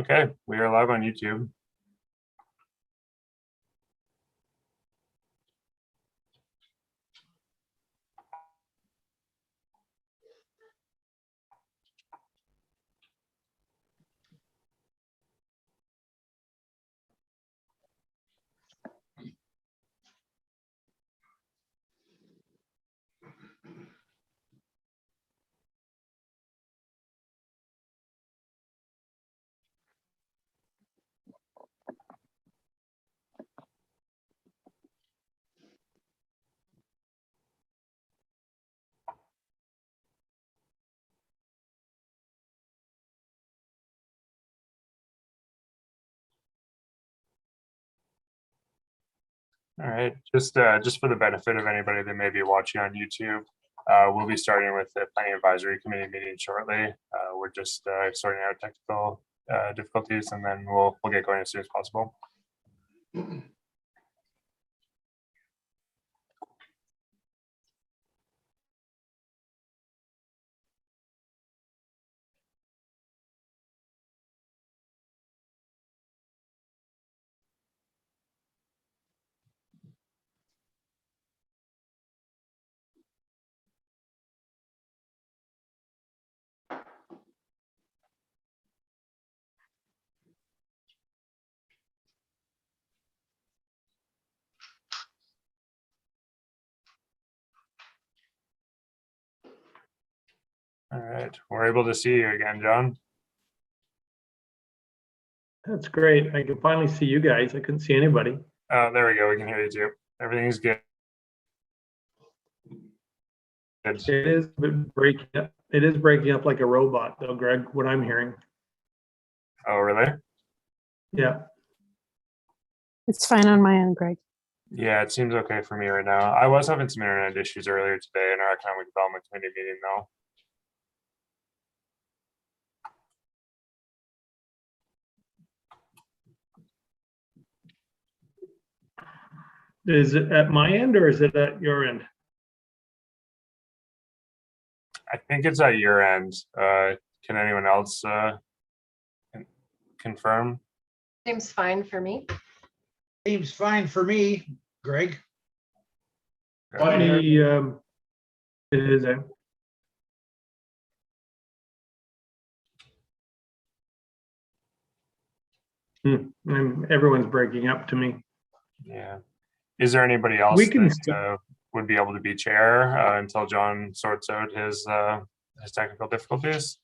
Okay, we are live on YouTube. All right, just for the benefit of anybody that may be watching on YouTube, we'll be starting with the Planning Advisory Committee meeting shortly. We're just sorting out technical difficulties, and then we'll get going as soon as possible. All right, we're able to see you again, John. That's great. I can finally see you guys. I couldn't see anybody. There we go. We can hear you too. Everything's good. It is breaking up. It is breaking up like a robot, though, Greg. What I'm hearing. Oh, really? Yeah. It's fine on my end, Greg. Yeah, it seems okay for me right now. I was having some internet issues earlier today in our Economic Development Committee meeting, though. Is it at my end or is it at your end? I think it's at your end. Can anyone else confirm? Seems fine for me. Seems fine for me, Greg. Let me, it is. Everyone's breaking up to me. Yeah. Is there anybody else We can that would be able to be chair until John sorts out his technical difficulties?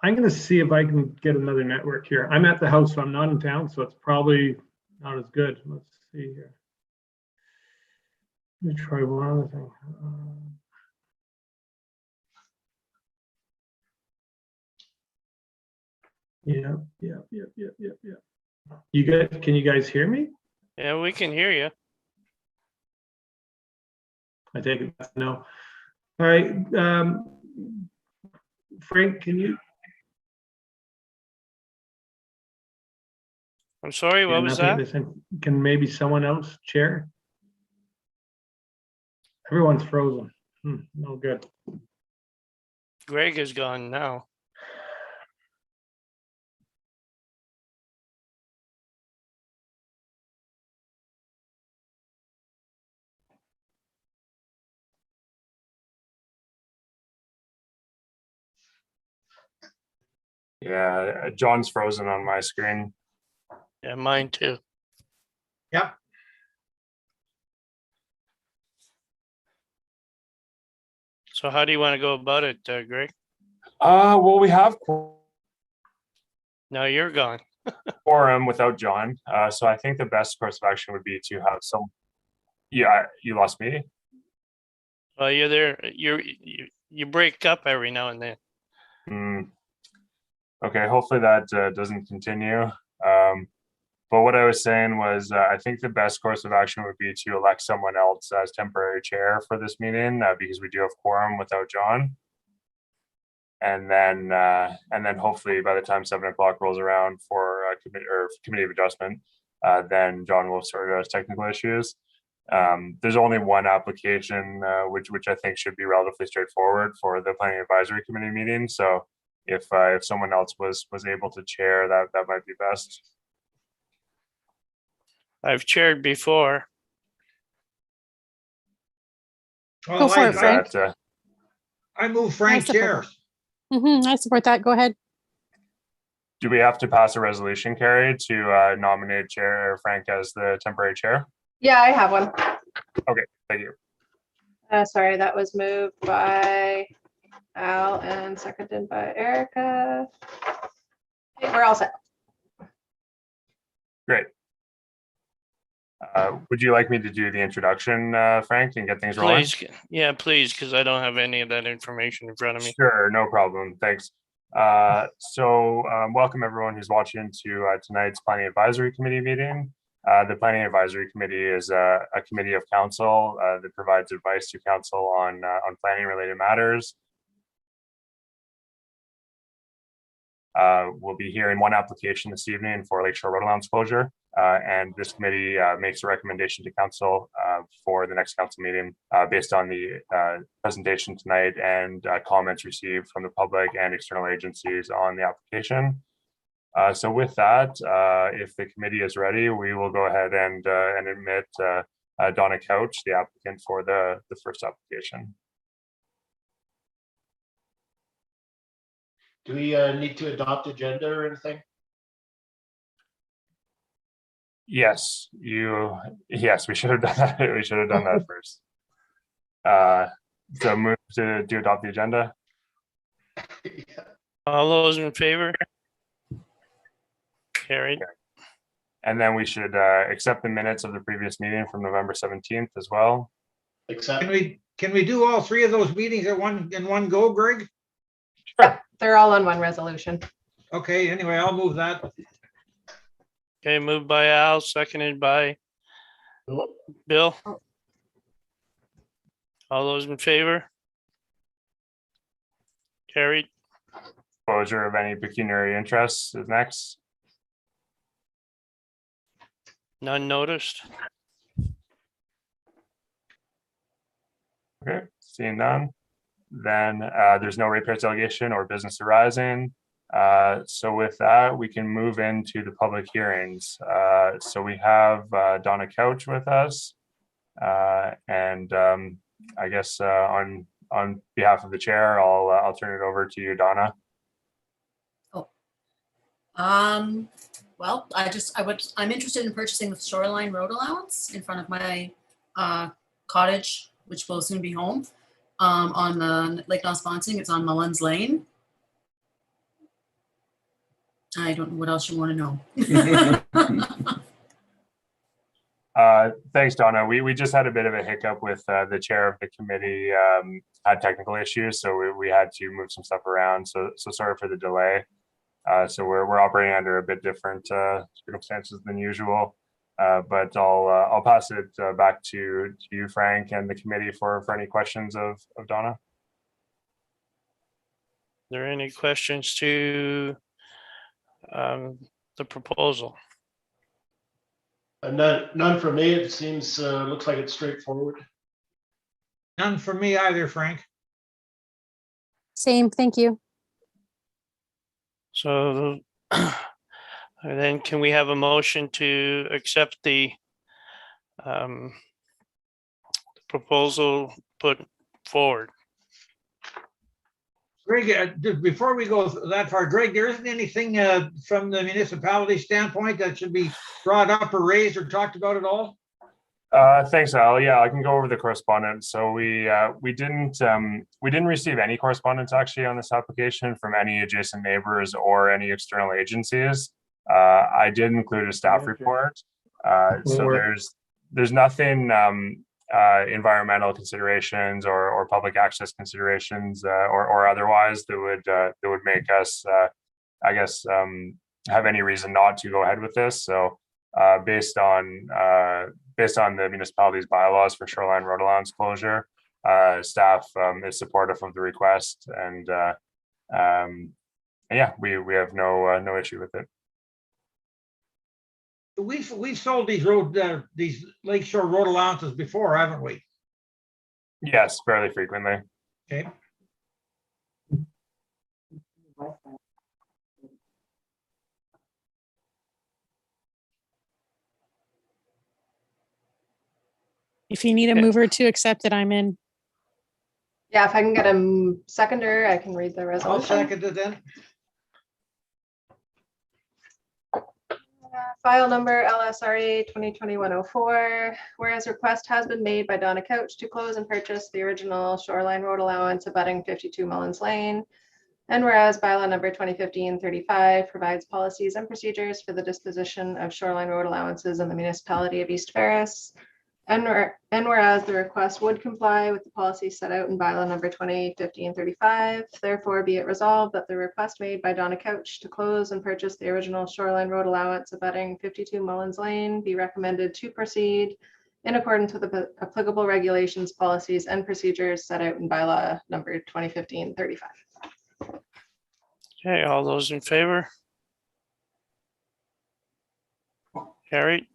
I'm going to see if I can get another network here. I'm at the house, so I'm not in town, so it's probably not as good. Let's see here. Let me try one other thing. Yeah. You guys, can you guys hear me? Yeah, we can hear you. I take it no. All right, Frank, can you? I'm sorry, what was that? Can maybe someone else chair? Everyone's frozen. No good. Greg is gone now. Yeah, John's frozen on my screen. Yeah, mine too. Yep. So how do you want to go about it, Greg? Well, we have Now you're gone. quorum without John. So I think the best course of action would be to have some. Yeah, you lost me. Well, you're there. You break up every now and then. Okay, hopefully that doesn't continue. But what I was saying was, I think the best course of action would be to elect someone else as temporary chair for this meeting, because we do have quorum without John. And then hopefully by the time 7 o'clock rolls around for committee of adjustment, then John will sort out technical issues. There's only one application, which I think should be relatively straightforward for the Planning Advisory Committee meeting. So if someone else was able to chair, that might be best. I've chaired before. Well, for it, Is Frank. that, I move Frank support chair. I support that. Go ahead. do we have to pass a resolution, Carrie, to nominate Chair Frank as the temporary chair? Yeah, I have one. Thank you. Sorry, that was moved by Al and seconded by Erica. Okay, we're all set. Great. Would you like me to do the introduction, Frank, and get things rolling? Please, yeah, please, because I don't have any of that information in front of me. Sure, no problem. Thanks. Welcome everyone who's watching to tonight's Planning Advisory Committee meeting. The Planning Advisory Committee is a committee of council that provides advice to council on planning related matters. We'll be hearing one application this evening for Lakeshore Road Allowance closure, and this committee makes a recommendation to council for the next council meeting based on the presentation tonight and comments received from the public and external agencies on the application. So with that, if the committee is ready, we will go ahead and admit Donna Couch, the applicant for the first application. Do we need to adopt agenda or anything? Yes, we should have done that. We should have done that first. So move to adopt the agenda. All those in favor? Carried. And then we should accept the minutes of the previous meeting from November 17th as well. Except, Can we do all three of those meetings in one go, Greg? They're all on one resolution. Okay, anyway, I'll move that. Okay, moved by Al, seconded by Bill. All those in favor? Carried. Closure of any pecuniary interests is next. None noticed. Okay, seeing none. Then there's no ratepayers delegation or business arising. So with that, we can move into the public hearings. So we have Donna Couch with us. And I guess on behalf of the chair, I'll turn it over to you, Donna. Well, I'm interested in purchasing the shoreline road allowance in front of my cottage, which will soon be home, on the Lake Nospontine. It's on Mullins Lane. I don't know what else you want to know. Thanks, Donna. We just had a bit of a hiccup with the chair of the committee, had technical issues, so we had to move some stuff around. So sorry for the delay. So we're operating under a bit different circumstances than usual. But I'll pass it back to you, Frank, and the committee for any questions of Donna. Are there any questions to the proposal? none for me. It seems, looks like it's straightforward. None for me either, Frank. Same. Thank you. So then can we have a motion to accept the proposal put forward? Greg, before we go that far, Greg, there isn't anything from the municipality standpoint that should be brought up or raised or talked about at all? Thanks, Al. Yeah, I can go over the correspondence. So we didn't receive any correspondence actually on this application from any adjacent neighbors or any external agencies. I did include a staff report. So there's nothing environmental considerations or public access considerations or otherwise that would make us I guess have any reason not to go ahead with this. So based on the municipality's bylaws for shoreline road allowance closure, staff is supportive of the request, and yeah, we have no issue with it. We've sold these lakeshore road allowances before, haven't we? Yes, fairly frequently. Okay. If you need a Okay. mover to accept it, I'm in. Yeah, if I can get a seconder, I can read the I'll resolution. second it then. File number LSRA 2021-04, whereas request has been made by Donna Couch to close and purchase the original shoreline road allowance abutting 52 Mullins Lane. And whereas bylaw number 2015-35 provides policies and procedures for the disposition of shoreline road allowances in the municipality of East Ferris. And whereas the request would comply with the policy set out in bylaw number 2015-35, therefore be it resolved that the request made by Donna Couch to close and purchase the original shoreline road allowance abutting 52 Mullins Lane be recommended to proceed in accordance with the applicable regulations, policies, and procedures set out in bylaw number 2015-35. Okay, all those in favor? Carried.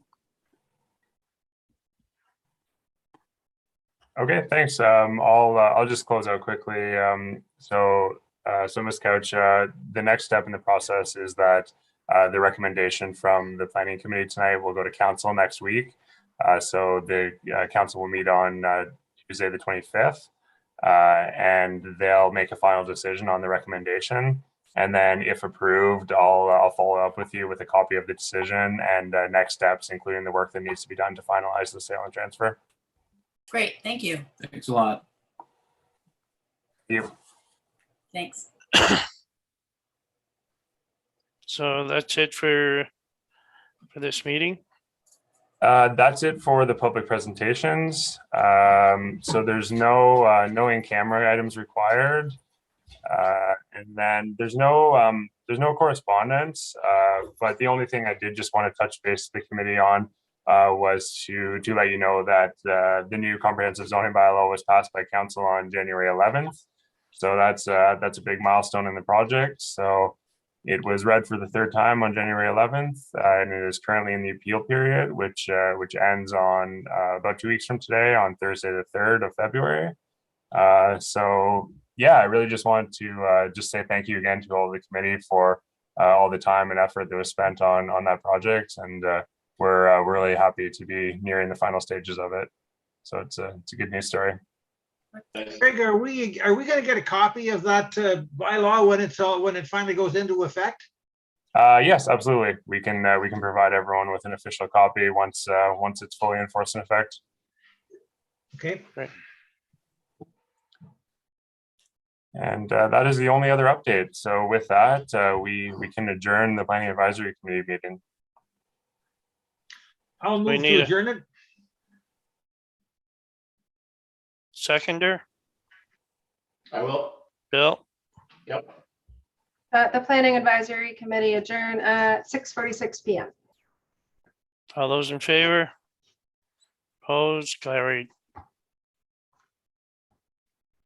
Okay, thanks. I'll just close out quickly. So Ms. Couch, the next step in the process is that the recommendation from the planning committee tonight will go to council next week. So the council will meet on Tuesday, the 25th, and they'll make a final decision on the recommendation. And then if approved, I'll follow up with you with a copy of the decision and next steps, including the work that needs to be done to finalize the sale and transfer. Great, thank you. Thanks a lot. Thank you. Thanks. So that's it for this meeting. That's it for the public presentations. So there's no in-camera items required. And then there's no correspondence, but the only thing I did just want to touch base with the committee on was to let you know that the new comprehensive zoning bylaw was passed by council on January 11th. So that's a big milestone in the project. So it was read for the third time on January 11th, and it is currently in the appeal period, which ends on about 2 weeks from today, on Thursday, the 3rd of February. So yeah, I really just wanted to just say thank you again to all the committee for all the time and effort that was spent on that project, and we're really happy to be nearing the final stages of it. So it's a good news story. Greg, are we gonna get a copy of that bylaw when it finally goes into effect? Yes, absolutely. We can provide everyone with an official copy once it's fully enforced in effect. Okay. Great. And that is the only other update. So with that, we can adjourn the planning advisory committee meeting. I'll We move need to a- adjourn it. Seconder, I will. Bill, Yep. The planning advisory committee adjourn at 6:46 PM. all those in favor? Opposed, carried.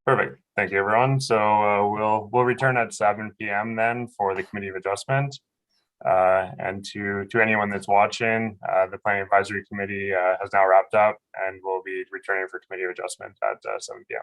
Perfect. Thank you, everyone. So we'll return at 7 PM then for the committee of adjustment. And to anyone that's watching, the planning advisory committee has now wrapped up, and we'll be returning for committee of adjustment at 7 PM.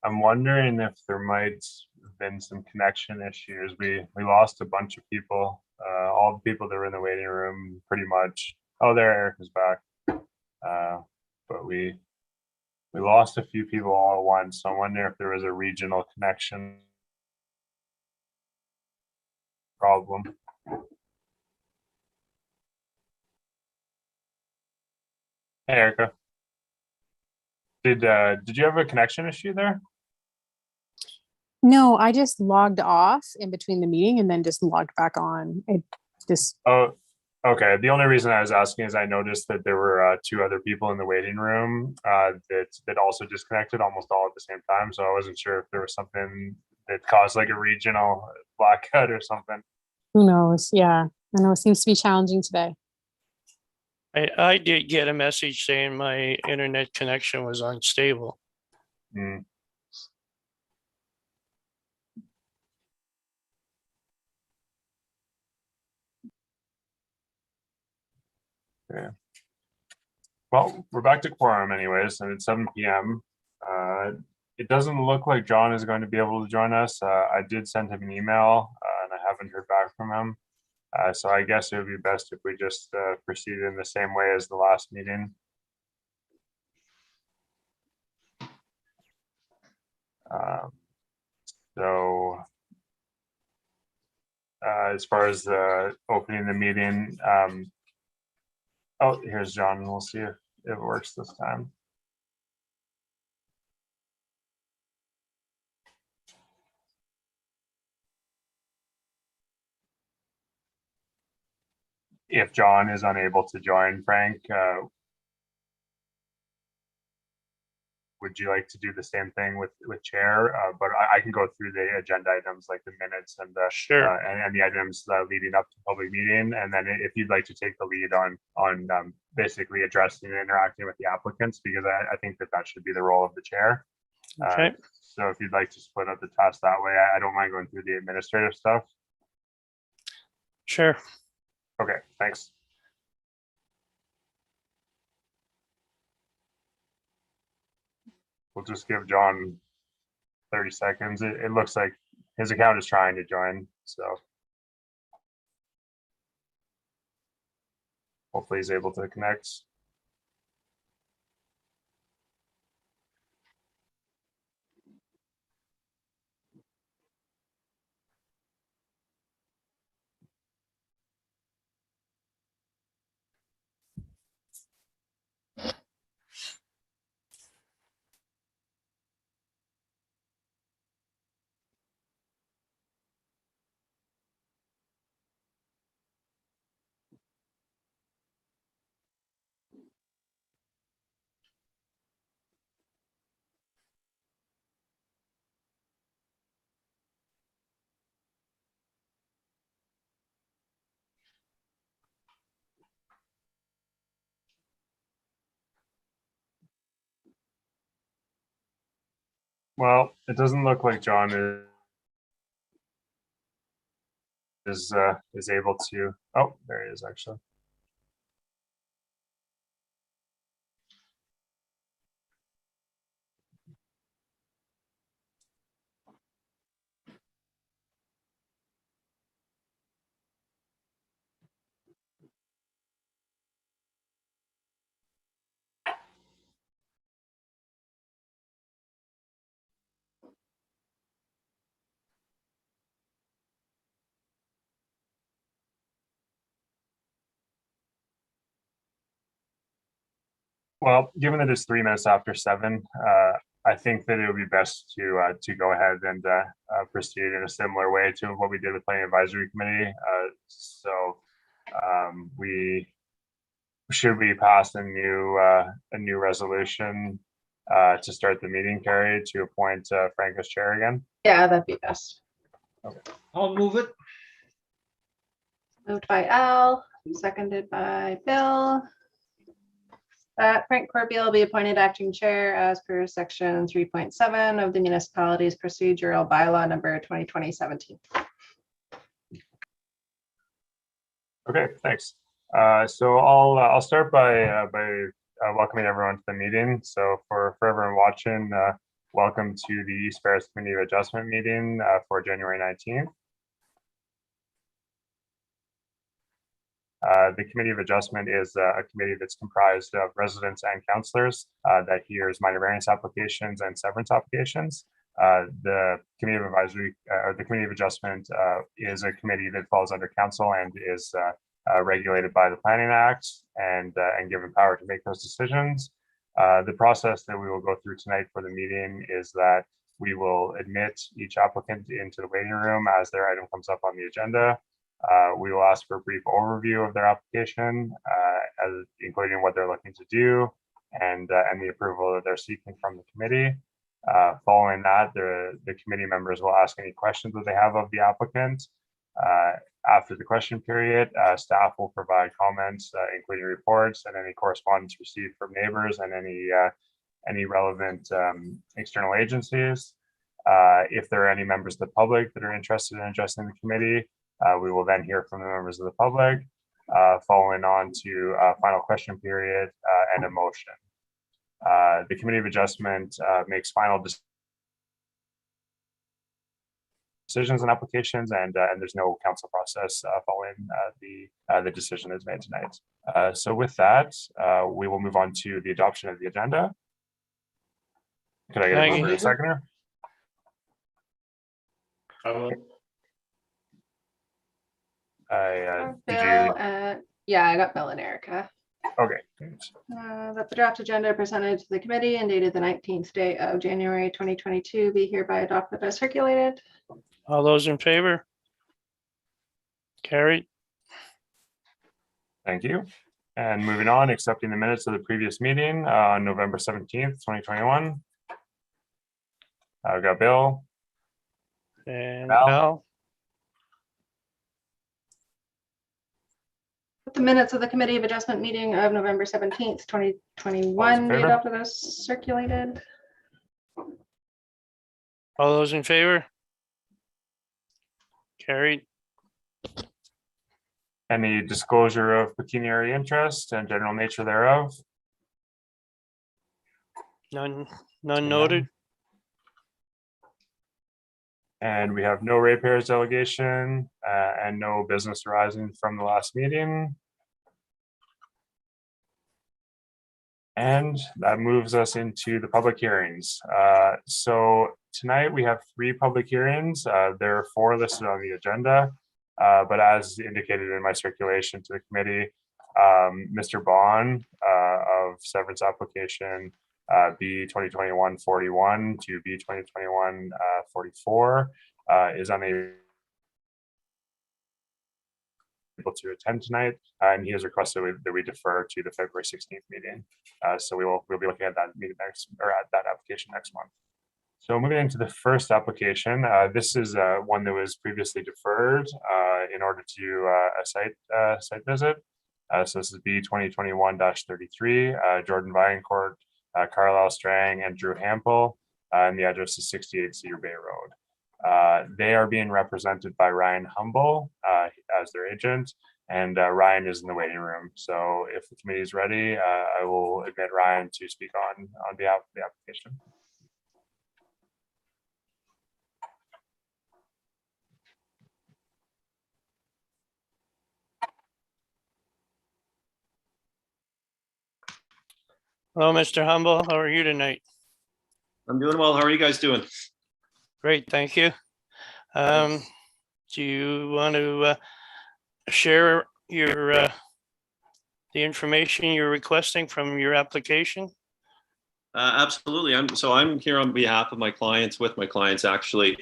I'm wondering if there might have been some connection issues. We lost a bunch of people, all the people that were in the waiting room, pretty much. Oh, there, Eric is back. But we lost a few people all at once. So I wonder if there was a regional connection problem. Hey, Erica. Did you have a connection issue there? No, I just logged off in between the meeting and then just logged back on. It just, Oh, okay. The only reason I was asking is I noticed that there were two other people in the waiting room that also disconnected almost all at the same time. So I wasn't sure if there was something that caused like a regional blackout or something. who knows? Yeah, I know it seems to be challenging today. I did get a message saying my internet connection was unstable. Mm. Yeah. Well, we're back to quorum anyways, and it's 7 p.m. It doesn't look like John is going to be able to join us. I did send him an email and I haven't heard back from him. So I guess it would be best if we just proceed in the same way as the last meeting. So as far as opening the meeting, oh, here's John. We'll see if it works this time. If John is unable to join, Frank, would you like to do the same thing with chair? But I can go through the agenda items like the minutes and the Sure. and the items leading up to public meeting, and then if you'd like to take the lead on basically addressing and interacting with the applicants, because I think that should be the role of the chair. Okay. So if you'd like to split up the task that way, I don't mind going through the administrative stuff. Sure. Okay, thanks. We'll just give John 30 seconds. It looks like his account is trying to join, so hopefully he's able to connect. Well, it doesn't look like John is able to. Oh, there he is actually. Well, given that it's 3 minutes after 7, I think that it would be best to go ahead and proceed in a similar way to what we did with Planning Advisory Committee. We should we pass a new resolution to start the meeting, Carrie, to appoint Frank as chair again. Yeah, that'd be best. I'll move it. Moved by Al, seconded by Bill. Frank Corbeil will be appointed acting chair as per section 3.7 of the municipality's procedural bylaw number 2020-17. Okay, thanks. So I'll start by welcoming everyone to the meeting. So for everyone watching, welcome to the East Ferris Committee of Adjustment meeting for January 19th. The Committee of Adjustment is a committee that's comprised of residents and councillors that hears minor variance applications and severance applications. The Committee of Advisory or the Committee of Adjustment is a committee that falls under council and is regulated by the Planning Act and given power to make those decisions. The process that we will go through tonight for the meeting is that we will admit each applicant into the waiting room as their item comes up on the agenda. We will ask for a brief overview of their application, including what they're looking to do and the approval that they're seeking from the committee. Following that, the committee members will ask any questions that they have of the applicant. After the question period, staff will provide comments, including reports and any correspondence received from neighbors and any relevant external agencies. If there are any members of the public that are interested in addressing the committee, we will then hear from the members of the public, following on to a final question period and a motion. The Committee of Adjustment makes final decisions on applications, and there's no council process following the decision is made tonight. So with that, we will move on to the adoption of the agenda. Could I get a mover and a seconder? Yeah, I got Bill and Erica. Okay. That the draft agenda presented to the committee and dated the 19th day of January 2022 be hereby adopted as circulated. All those in favor? Carried. Thank you. And moving on, accepting the minutes of the previous meeting on November 17th, 2021. I've got Bill. And Val. Al. The minutes of the Committee of Adjustment meeting of November 17th, 2021 be adopted as circulated. All those in favor? Carried. Any disclosure of pecuniary interest and general nature thereof? None noted. And we have no ratepayers delegation and no business arising from the last meeting. And that moves us into the public hearings. So tonight we have 3 public hearings. There are 4 listed on the agenda, but as indicated in my circulation to the committee, Mr. Bond of severance application B 2021-41 to B 2021-44 is unable to attend tonight, and he has requested that we defer to the February 16th meeting. So we'll be looking at that meeting next, or at that application next month. So moving into the first application, this is one that was previously deferred in order to do a site visit. So this is B 2021-33, Jordan Viancourt, Carlisle Strang, and Drew Hampel and the address is 68 Cedar Bay Road. They are being represented by Ryan Humble as their agent, and Ryan is in the waiting room. So if the committee is ready, I will admit Ryan to speak on behalf of the application. Hello, Mr. Humble. How are you tonight? I'm doing well. How are you guys doing? Great, thank you. Do you want to share your the information you're requesting from your application? Absolutely. I'm here on behalf of my clients, with my clients actually.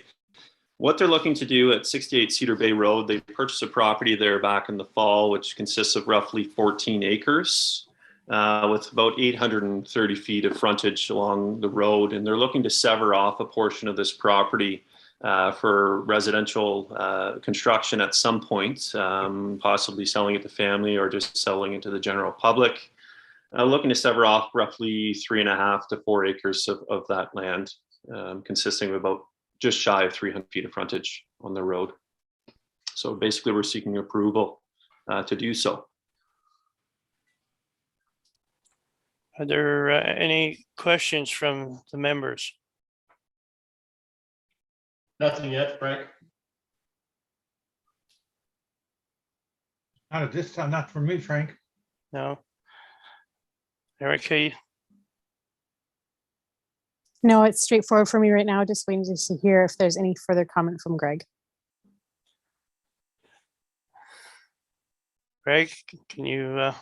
What they're looking to do at 68 Cedar Bay Road, they purchased a property there back in the fall, which consists of roughly 14 acres. With about 830 feet of frontage along the road, and they're looking to sever off a portion of this property for residential construction at some point, possibly selling it to family or just selling it to the general public. Looking to sever off roughly 3.5 to 4 acres of that land, consisting of about just shy of 300 feet of frontage on the road. So basically, we're seeking approval to do so. Are there any questions from the members? Nothing yet, Frank. Not at this time, not for me, Frank. No? Erica, No, it's straightforward for me right now. Just waiting to hear if there's any further comment from Greg. Greg, can you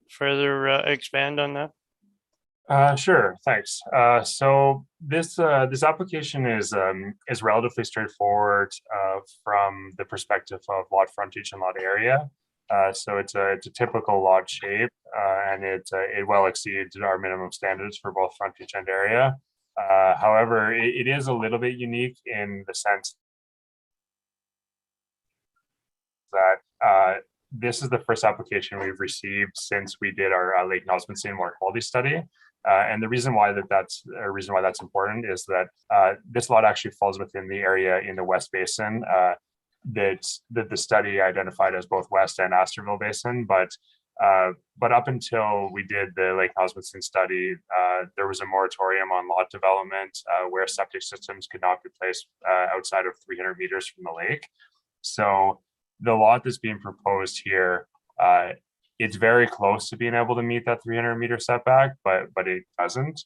further expand on that? Sure, thanks. So this application is relatively straightforward from the perspective of lot frontage and lot area. So it's a typical lot shape, and it well exceeds our minimum standards for both frontage and area. However, it is a little bit unique in the sense that this is the first application we've received since we did our Lake Nosbonsein water quality study. And the reason why that's important is that this lot actually falls within the area in the West Basin that the study identified as both West and Astorville Basin. But up until we did the Lake Nosbonsein study, there was a moratorium on lot development where septic systems could not be placed outside of 300 meters from the lake. So the lot that's being proposed here, it's very close to being able to meet that 300-meter setback, but it doesn't.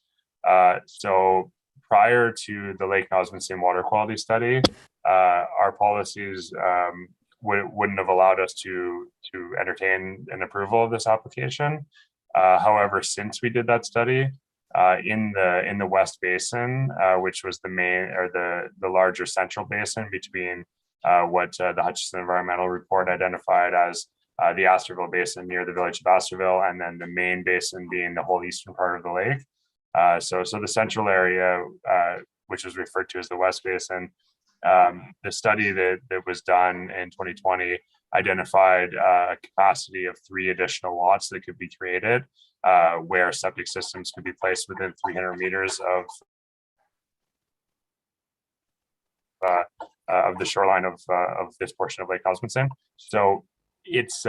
So prior to the Lake Nosbonsein water quality study, our policies wouldn't have allowed us to entertain an approval of this application. However, since we did that study in the West Basin, which was the main or the larger central basin between what the Hutchison Environmental Report identified as the Astorville Basin near the village of Astorville, and then the main basin being the whole eastern part of the lake. So the central area, which is referred to as the West Basin, the study that was done in 2020 identified a capacity of 3 additional lots that could be created where septic systems could be placed within 300 meters of the shoreline of this portion of Lake Nosbonsein. So it's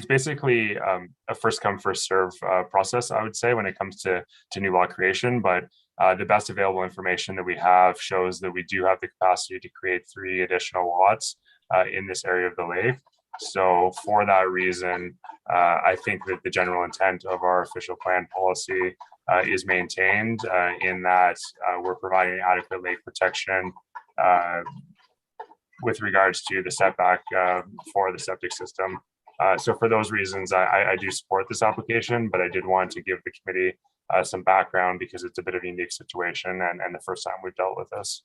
basically a first come first serve process, I would say, when it comes to new lot creation. But the best available information that we have shows that we do have the capacity to create 3 additional lots in this area of the lake. So for that reason, I think that the general intent of our official plan policy is maintained in that we're providing adequate lake protection with regards to the setback for the septic system. So for those reasons, I do support this application, but I did want to give the committee some background because it's a bit of a unique situation and the first time we've dealt with this.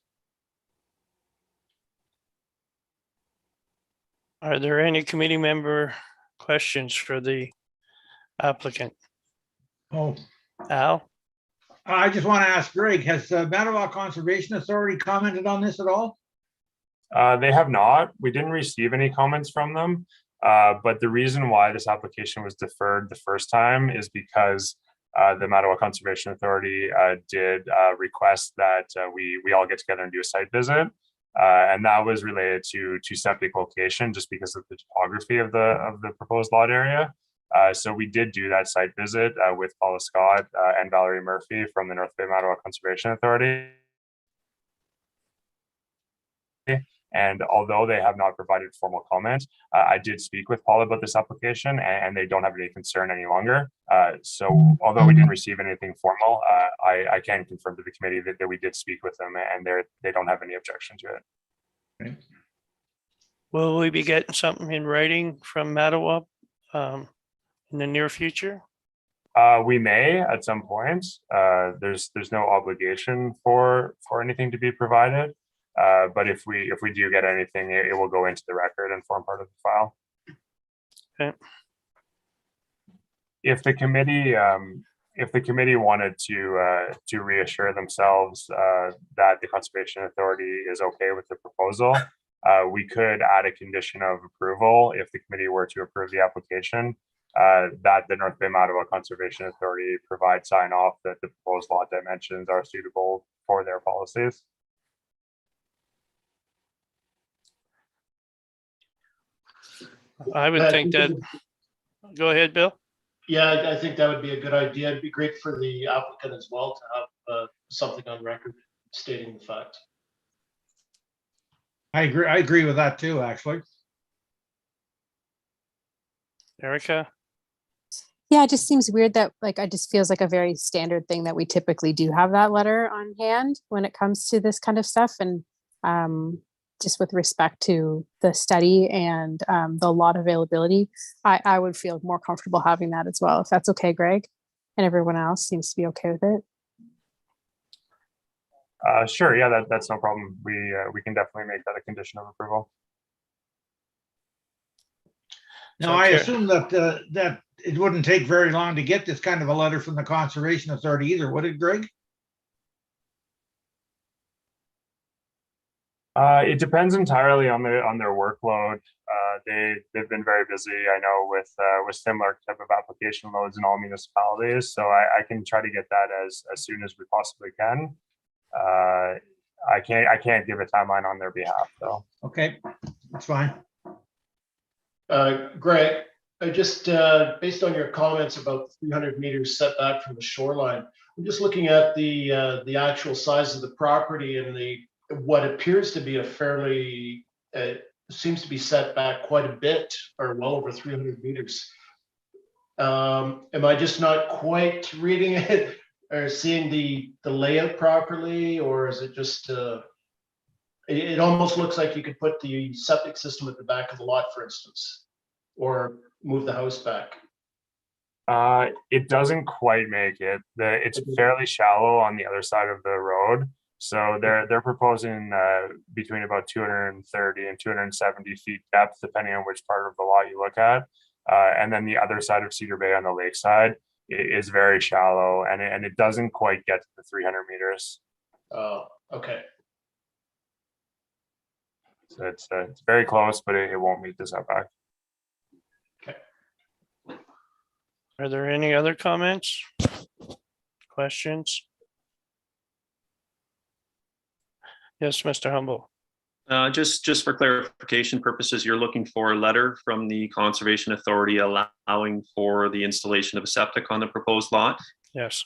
Are there any committee member questions for the applicant? Oh, Al? I just want to ask Greg, has Mattawa Conservation Authority commented on this at all? They have not. We didn't receive any comments from them. But the reason why this application was deferred the first time is because the Mattawa Conservation Authority did request that we all get together and do a site visit. And that was related to septic location, just because of the topography of the proposed lot area. So we did do that site visit with Paula Scott and Valerie Murphy from the North Bay Mattawa Conservation Authority. And although they have not provided formal comment, I did speak with Paula about this application, and they don't have any concern any longer. So although we didn't receive anything formal, I can confirm to the committee that we did speak with them, and they don't have any objection to it. Okay. Will we be getting something in writing from Mattawa in the near future? We may at some point. There's no obligation for anything to be provided. But if we do get anything, it will go into the record and form part of the file. Okay. If the committee wanted to reassure themselves that the Conservation Authority is okay with the proposal, we could add a condition of approval if the committee were to approve the application, that the North Bay Mattawa Conservation Authority provide sign off that the proposed lot dimensions are suitable for their policies. I would think that, go ahead, Bill. Yeah, I think that would be a good idea. It'd be great for the applicant as well to have something on record stating the fact. I agree with that too, actually. Erica? Yeah, it just seems weird that it just feels like a very standard thing that we typically do have that letter on hand when it comes to this kind of stuff. And just with respect to the study and the lot availability, I would feel more comfortable having that as well, if that's okay, Greg, and everyone else seems to be okay with it. Sure, yeah, that's no problem. We can definitely make that a condition of approval. Now, I assume that it wouldn't take very long to get this kind of a letter from the Conservation Authority either, would it, Greg? It depends entirely on their workload. They've been very busy, I know, with similar type of application loads in all municipalities. So I can try to get that as soon as we possibly can. I can't give a timeline on their behalf, though. Okay, that's fine. Greg, just based on your comments about 300 meters setback from the shoreline, I'm just looking at the actual size of the property and what appears to be a fairly, seems to be set back quite a bit, or well over 300 meters. Am I just not quite reading it or seeing the layout properly, or is it just, it almost looks like you could put the septic system at the back of the lot, for instance, or move the house back? It doesn't quite make it. It's fairly shallow on the other side of the road. So they're proposing between about 230 and 270 feet depth, depending on which part of the lot you look at. And then the other side of Cedar Bay on the lakeside is very shallow, and it doesn't quite get to the 300 meters. Oh, okay. So it's very close, but it won't meet the setback. Okay. Are there any other comments? Questions? Yes, Mr. Humble. Just for clarification purposes, you're looking for a letter from the Conservation Authority allowing for the installation of a septic on the proposed lot? Yes.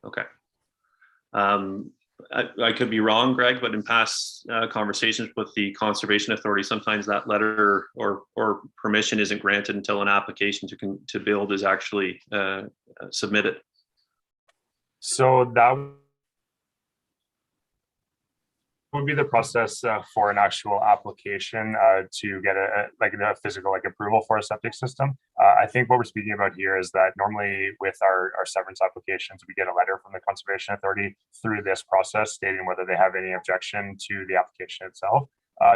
Okay. I could be wrong, Greg, but in past conversations with the Conservation Authority, sometimes that letter or permission isn't granted until an application to build is actually submitted. So that would be the process for an actual application to get a physical approval for a septic system. I think what we're speaking about here is that normally with our severance applications, we get a letter from the Conservation Authority through this process stating whether they have any objection to the application itself.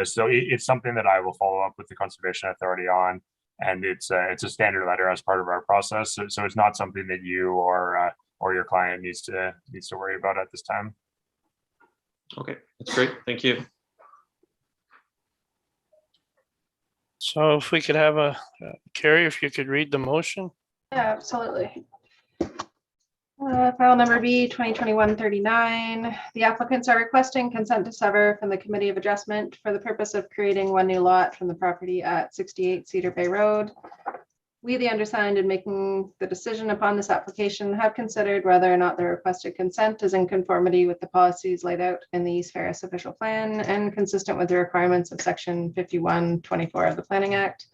So it's something that I will follow up with the Conservation Authority on, and it's a standard letter as part of our process. So it's not something that you or your client needs to worry about at this time. Okay, that's great. Thank you. So if we could have Carrie, if you could read the motion. Yeah, absolutely. File number B 2021-39. The applicants are requesting consent to sever from the Committee of Adjustment for the purpose of creating one new lot from the property at 68 Cedar Bay Road. We, the undersigned, in making the decision upon this application, have considered whether or not the requested consent is in conformity with the policies laid out in the East Ferris official plan and consistent with the requirements of section 5124 of the Planning Act.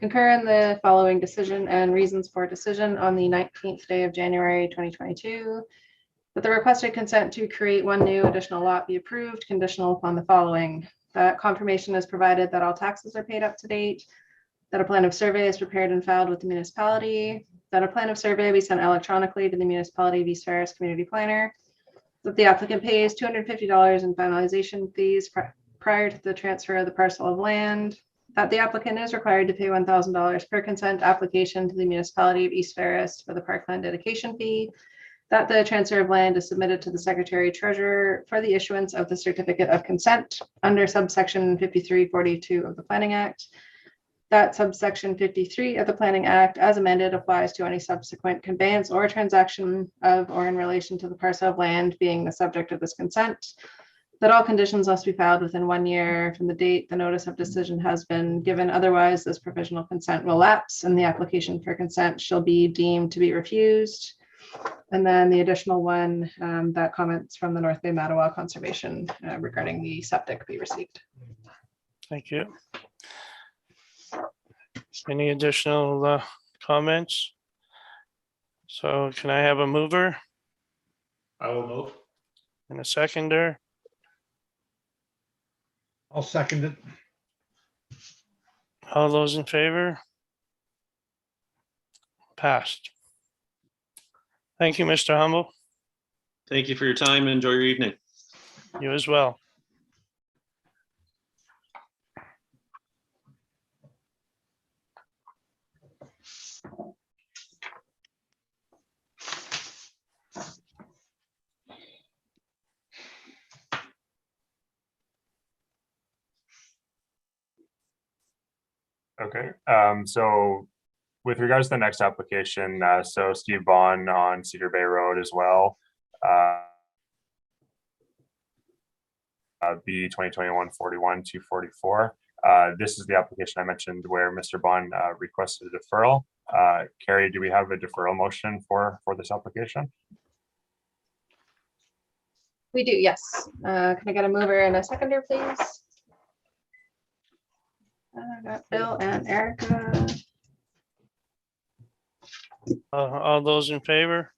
Concur in the following decision and reasons for decision on the 19th day of January 2022. That the requested consent to create one new additional lot be approved, conditional upon the following. That confirmation is provided that all taxes are paid up to date. That a plan of survey is prepared and filed with the municipality. That a plan of survey be sent electronically to the municipality of East Ferris Community Planner. That the applicant pays $250 in finalization fees prior to the transfer of the parcel of land. That the applicant is required to pay $1,000 per consent application to the municipality of East Ferris for the parkland dedication fee. That the transfer of land is submitted to the Secretary Treasurer for the issuance of the certificate of consent under subsection 5342 of the Planning Act. That subsection 53 of the Planning Act as amended applies to any subsequent conveyance or transaction of or in relation to the parcel of land being the subject of this consent. That all conditions must be filed within 1 year from the date the notice of decision has been given. Otherwise, this provisional consent will lapse and the application for consent shall be deemed to be refused. And then the additional one, that comments from the North Bay Mattawa Conservation regarding the septic be received. Thank you. Any additional comments? So can I have a mover I will move. and a seconder? I'll second it. All those in favor? Passed. Thank you, Mr. Humble. Thank you for your time and enjoy your evening. You as well. Okay, so with regards to the next application, so Steve Bond on Cedar Bay Road as well. B 2021-41-244. This is the application I mentioned where Mr. Bond requested a deferral. Carrie, do we have a deferral motion for this application? We do, yes. Can I get a mover and a seconder, please? I got Bill and Erica. All those in favor?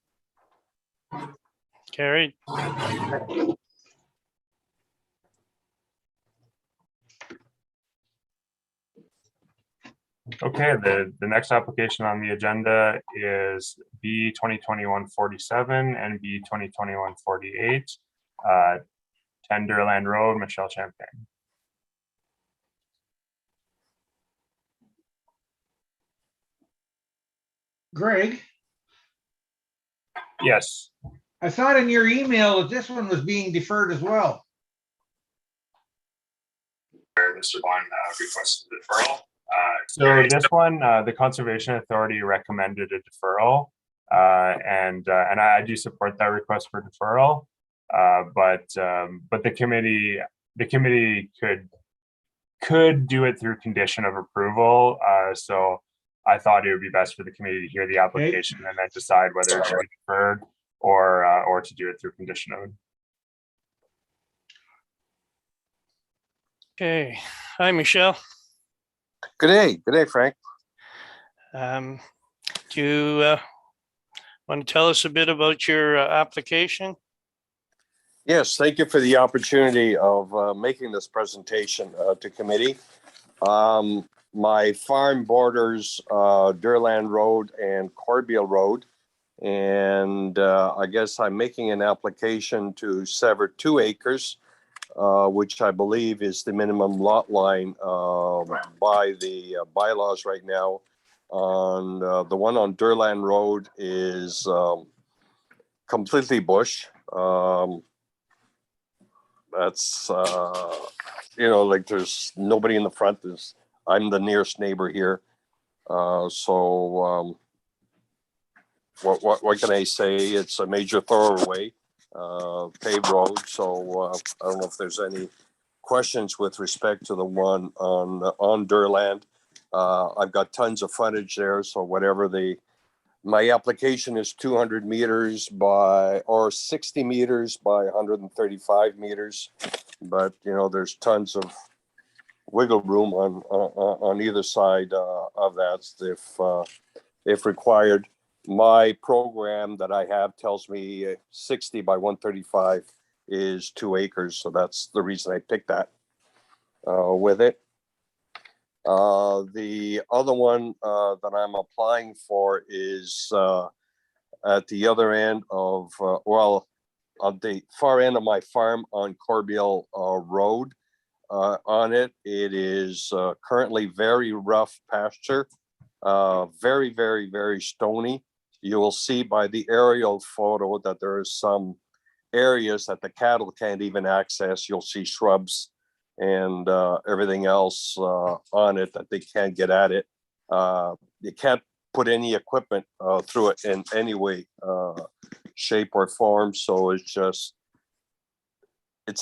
Carried. Okay, the next application on the agenda is B 2021-47 and B 2021-48, 10 Durland Road, Michelle Champagne. Greg, Yes. I thought in your email that this one was being deferred as well. Mr. Bond requested deferral. So this one, the Conservation Authority recommended a deferral, and I do support that request for deferral. But the committee could do it through condition of approval. So I thought it would be best for the committee to hear the application and then decide whether it should be deferred or to do it through condition of. Okay. Hi, Michelle. Good day, Frank. Do you want to tell us a bit about your application? Yes, thank you for the opportunity of making this presentation to committee. My farm borders Durland Road and Corbeil Road, and I guess I'm making an application to sever 2 acres, which I believe is the minimum lot line by the bylaws right now. On the one on Durland Road is completely bush. That's like there's nobody in the front. I'm the nearest neighbor here, so what can I say? It's a major thoroughway, paved road. So I don't know if there's any questions with respect to the one on Durland. I've got tons of frontage there, so whatever my application is 200 meters or 60 meters by 135 meters, but there's tons of wiggle room on either side of that if required. My program that I have tells me 60 by 135 is 2 acres, so that's the reason I picked that with it. The other one that I'm applying for is at the other end of, on the far end of my farm on Corbeil Road. On it is currently very rough pasture, very, very, very stony. You will see by the aerial photo that there is some areas that the cattle can't even access. You'll see shrubs and everything else on it that they can't get at it. You can't put any equipment through it in any way, shape or form. So it's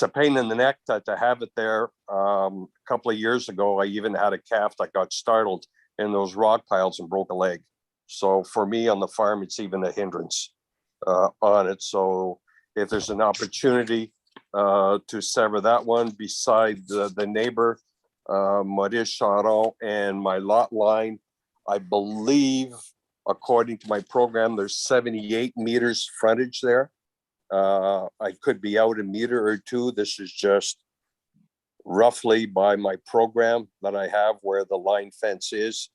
a pain in the neck to have it there. A couple of years ago, I even had a calf that got startled in those rock piles and broke a leg. So for me on the farm, it's even a hindrance on it. So if there's an opportunity to sever that one beside the neighbor, Maurice Charon, and my lot line, I believe, according to my program, there's 78 meters frontage there. I could be out a meter or two. This is just roughly by my program that I have where the line fence is,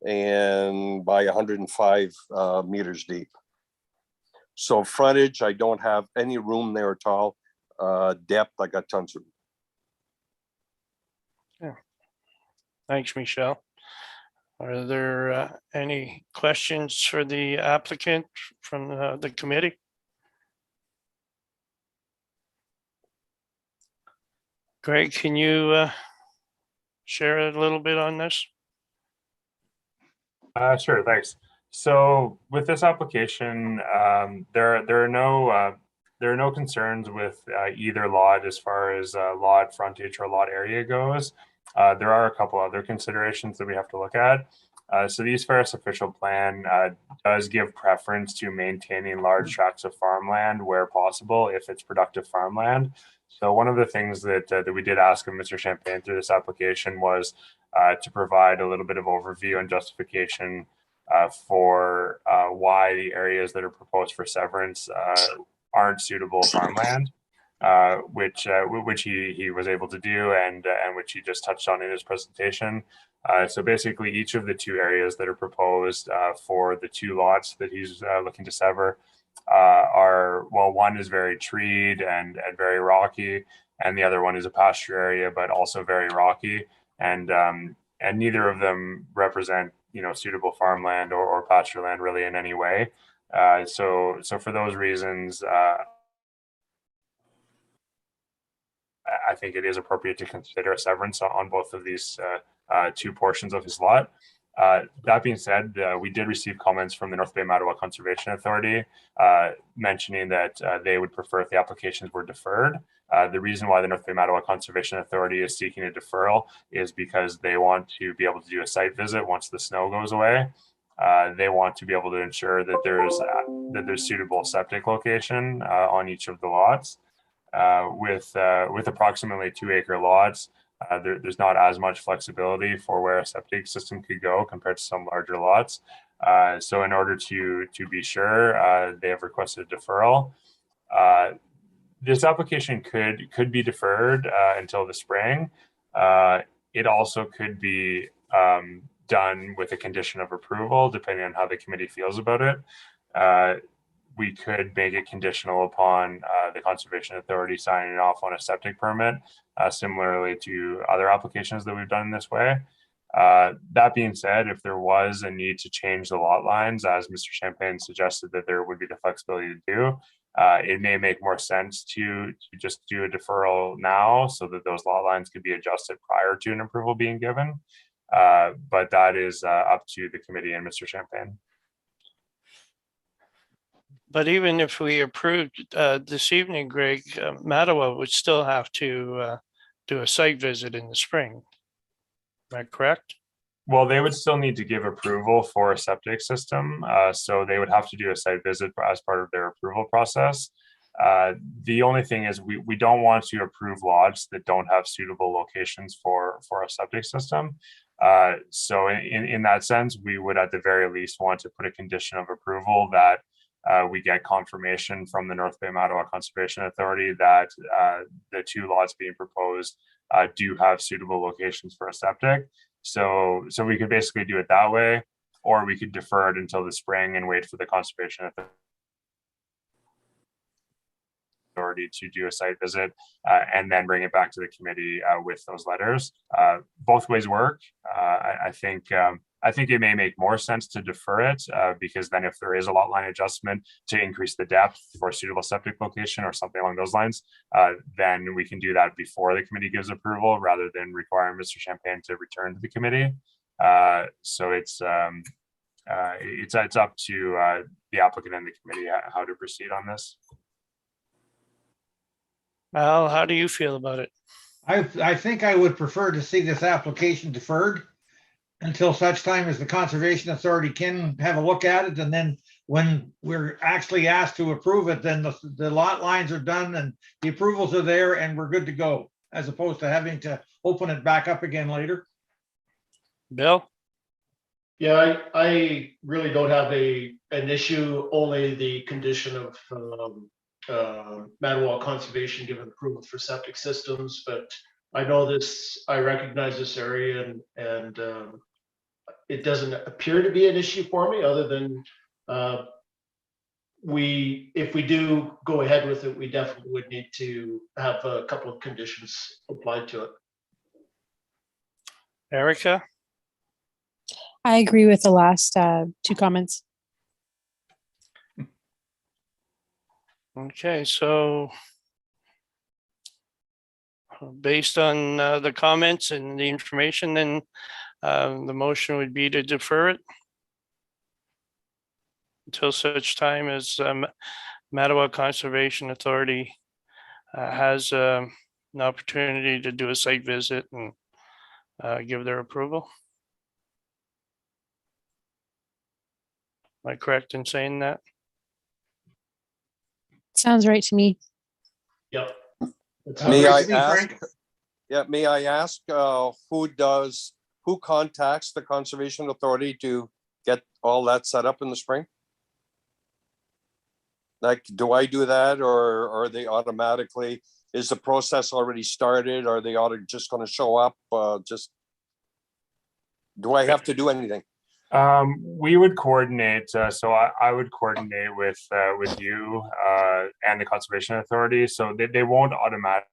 and by 105 meters deep. So frontage, I don't have any room there at all. Depth, I got tons of room. Yeah. Thanks, Michelle. Are there any questions for the applicant from the committee? Greg, can you share a little bit on this? Sure, thanks. So with this application, there are no concerns with either lot as far as lot frontage or lot area goes. There are a couple other considerations that we have to look at. So the East Ferris official plan does give preference to maintaining large tracts of farmland where possible if it's productive farmland. So one of the things that we did ask of Mr. Champagne through this application was to provide a little bit of overview and justification for why the areas that are proposed for severance aren't suitable farmland, which he was able to do and which he just touched on in his presentation. So basically, each of the two areas that are proposed for the two lots that he's looking to sever one is very treed and very rocky, and the other one is a pasture area, but also very rocky. And neither of them represent suitable farmland or pasture land really in any way. So for those reasons, I think it is appropriate to consider a severance on both of these two portions of his lot. That being said, we did receive comments from the North Bay Mattawa Conservation Authority mentioning that they would prefer if the applications were deferred. The reason why the North Bay Mattawa Conservation Authority is seeking a deferral is because they want to be able to do a site visit once the snow goes away. They want to be able to ensure that there's suitable septic location on each of the lots. With approximately 2 acre lots, there's not as much flexibility for where a septic system could go compared to some larger lots. So in order to be sure, they have requested a deferral. This application could be deferred until the spring. It also could be done with a condition of approval, depending on how the committee feels about it. We could make it conditional upon the Conservation Authority signing off on a septic permit, similarly to other applications that we've done in this way. That being said, if there was a need to change the lot lines, as Mr. Champagne suggested that there would be the flexibility to do, it may make more sense to just do a deferral now so that those lot lines could be adjusted prior to an approval being given. But that is up to the committee and Mr. Champagne. But even if we approved this evening, Greg, Mattawa would still have to do a site visit in the spring. Am I correct? Well, they would still need to give approval for a septic system. So they would have to do a site visit as part of their approval process. The only thing is we don't want to approve lots that don't have suitable locations for a septic system. So in that sense, we would at the very least want to put a condition of approval that we get confirmation from the North Bay Mattawa Conservation Authority that the 2 lots being proposed do have suitable locations for a septic. So we could basically do it that way, or we could defer it until the spring and wait for the Conservation Authority to do a site visit and then bring it back to the committee with those letters. Both ways work. I think it may make more sense to defer it because then if there is a lot line adjustment to increase the depth for a suitable septic location or something along those lines, then we can do that before the committee gives approval rather than require Mr. Champagne to return to the committee. So it's up to the applicant and the committee how to proceed on this. Al, how do you feel about it? I think I would prefer to see this application deferred until such time as the Conservation Authority can have a look at it. And then when we're actually asked to approve it, then the lot lines are done and the approvals are there and we're good to go, as opposed to having to open it back up again later. Bill? Yeah, I really don't have an issue, only the condition of Mattawa Conservation given approval for septic systems, but I know this, I recognize this area and it doesn't appear to be an issue for me other than if we do go ahead with it, we definitely would need to have a couple of conditions applied to it. Erica? I agree with the last 2 comments. Okay, so based on the comments and the information, then the motion would be to defer it until such time as Mattawa Conservation Authority has an opportunity to do a site visit and give their approval. Am I correct in saying that? Sounds right to me. Yep. May I Frank? ask? Yeah, may I ask who contacts the Conservation Authority to get all that set up in the spring? Like, do I do that or are they automatically, is the process already started? Are they just going to show up? Do I have to do anything? We would coordinate. So I would coordinate with you and the Conservation Authority. So they won't automatically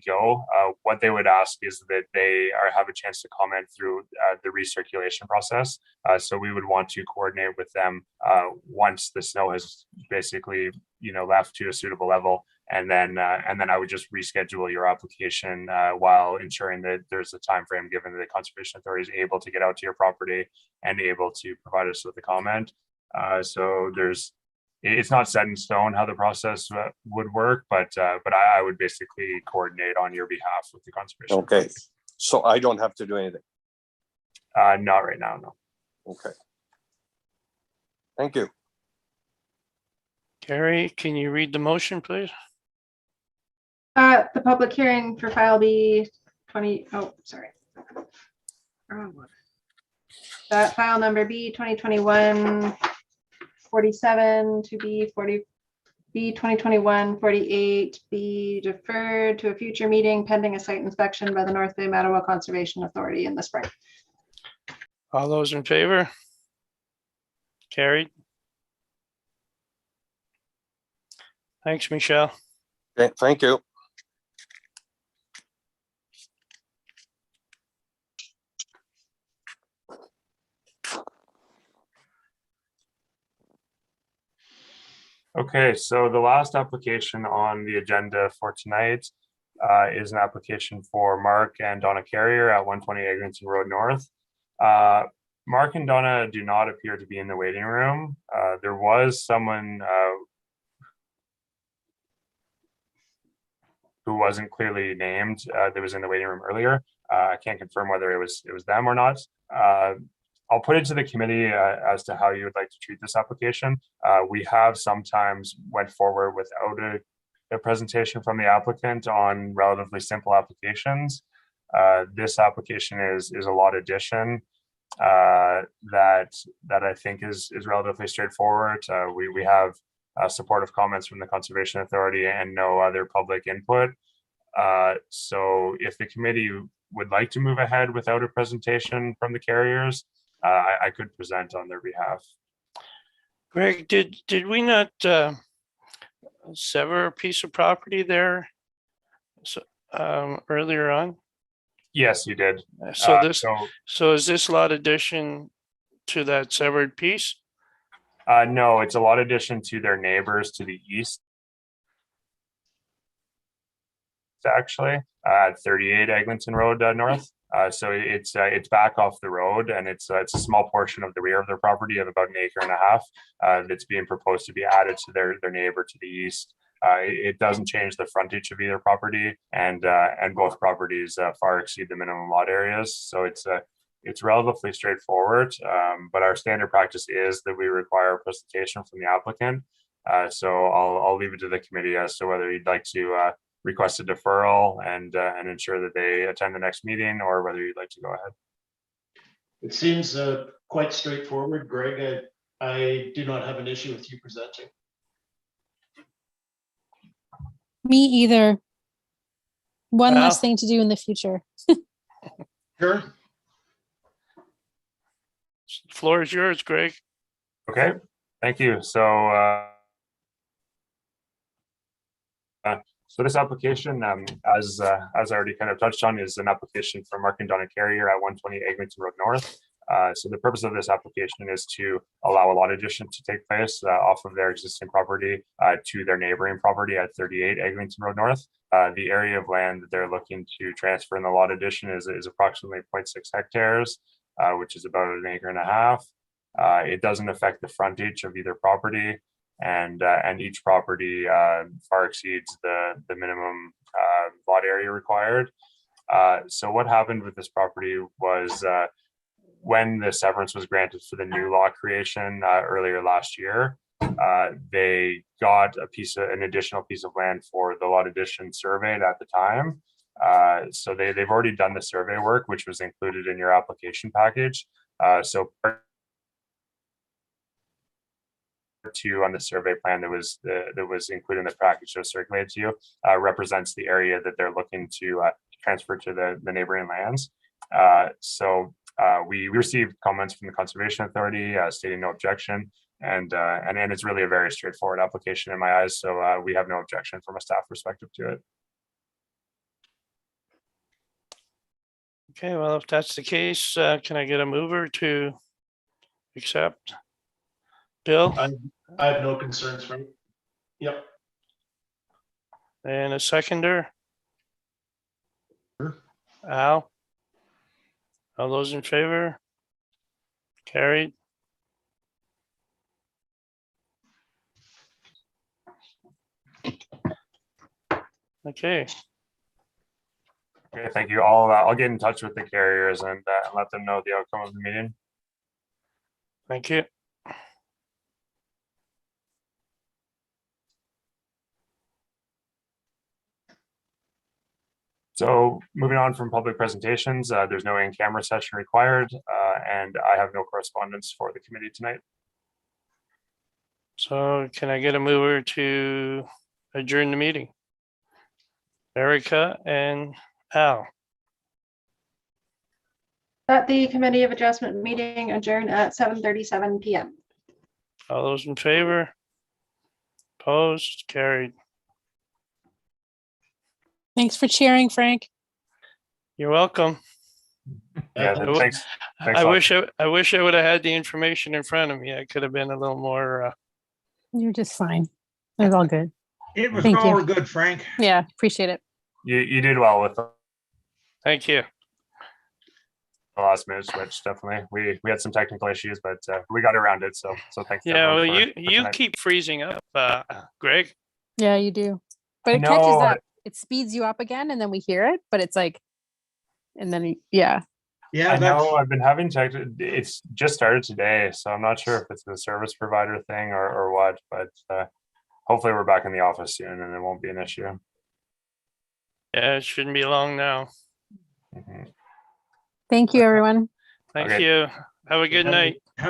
go. What they would ask is that they have a chance to comment through the recirculation process. So we would want to coordinate with them once the snow has basically, left to a suitable level. And then I would just reschedule your application while ensuring that there's a time frame given that the Conservation Authority is able to get out to your property and able to provide us with a comment. So it's not set in stone how the process would work, but I would basically coordinate on your behalf with the Conservation Okay, so I don't have to do anything. Not right now, no. Okay. Thank you. Carrie, can you read the motion, please? The public hearing for file B 20, oh, sorry. That file number B 2021 47 to B 40 B 2021 48 be deferred to a future meeting pending a site inspection by the North Bay Mattawa Conservation Authority in the spring. All those in favor? Carried. Thanks, Michelle. Okay, thank you. Okay, so the last application on the agenda for tonight is an application for Mark and Donna Carrier at 120 Eglinton Road North. Mark and Donna do not appear to be in the waiting room. There was someone who wasn't clearly named that was in the waiting room earlier. I can't confirm whether it was them or not. I'll put it to the committee as to how you would like to treat this application. We have sometimes went forward without a presentation from the applicant on relatively simple applications. This application is a lot addition that I think is relatively straightforward. We have supportive comments from the Conservation Authority and no other public input. So if the committee would like to move ahead without a presentation from the carriers, I could present on their behalf. Greg, did we not sever a piece of property there earlier on? Yes, you did. So is this lot addition to that severed piece? No, it's a lot addition to their neighbors to the east. Actually, at 38 Eglinton Road North. So it's back off the road, and it's a small portion of the rear of their property of about 1.5 acres that's being proposed to be added to their neighbor to the east. It doesn't change the frontage of either property, and both properties far exceed the minimum lot areas. So it's relatively straightforward, but our standard practice is that we require a presentation from the applicant. So I'll leave it to the committee as to whether you'd like to request a deferral and ensure that they attend the next meeting, or whether you'd like to go ahead. It seems quite straightforward, Greg. I do not have an issue with you presenting. Me either. One Well, less thing to do in the future. Sure. The floor is yours, Greg. Okay, thank you. So this application, as I already kind of touched on, is an application for Mark and Donna Carrier at 120 Eglinton Road North. So the purpose of this application is to allow a lot addition to take place off of their existing property to their neighboring property at 38 Eglinton Road North. The area of land that they're looking to transfer in the lot addition is approximately 0.6 hectares, which is about 1.5 acres. It doesn't affect the frontage of either property, and each property far exceeds the minimum lot area required. So what happened with this property was when the severance was granted for the new lot creation earlier last year, they got an additional piece of land for the lot addition surveyed at the time. So they've already done the survey work, which was included in your application package. So on the survey plan that was included in the package that was circulated to you represents the area that they're looking to transfer to the neighboring lands. So we received comments from the Conservation Authority stating no objection, and it's really a very straightforward application in my eyes. So we have no objection from a staff perspective to it. Okay, well, if that's the case, can I get a mover to accept? Bill? I have no concerns, Frank. Yep. And a seconder? Sure. Al? All those in favor? Carried. Okay, Okay, thank you. I'll get in touch with the carriers and let them know the outcome of the meeting. thank you. So moving on from public presentations, there's no in-camera session required, and I have no correspondence for the committee tonight. So can I get a mover to adjourn the meeting? Erica and Al. That the Committee of Adjustment meeting adjourned at 7:37 PM. All those in favor? Opposed? Carried. Thanks for cheering, Frank. You're welcome. Yeah, Thanks. thanks. I a lot. wish I would have had the information in front of me. I could have been a little more. You're just fine. It was all good. It was Thank you. all good, Frank. Yeah, appreciate it. You did well with Thank you. the last minute switch. Definitely, we had some technical issues, but we got around it. So thanks. to Yeah, well, everyone for you tonight. keep freezing up, Greg. Yeah, you do. But I it catches know. up. It speeds you up again and then we hear it, but it's like, and then, yeah. Yeah, I that's, know I've been having tech. It's just started today, so I'm not sure if it's a service provider thing or what, but hopefully we're back in the office soon and it won't be an issue. Yeah, it shouldn't be long now. Mhm. Thank you, everyone. Thank Okay. you. Have a good Have a night.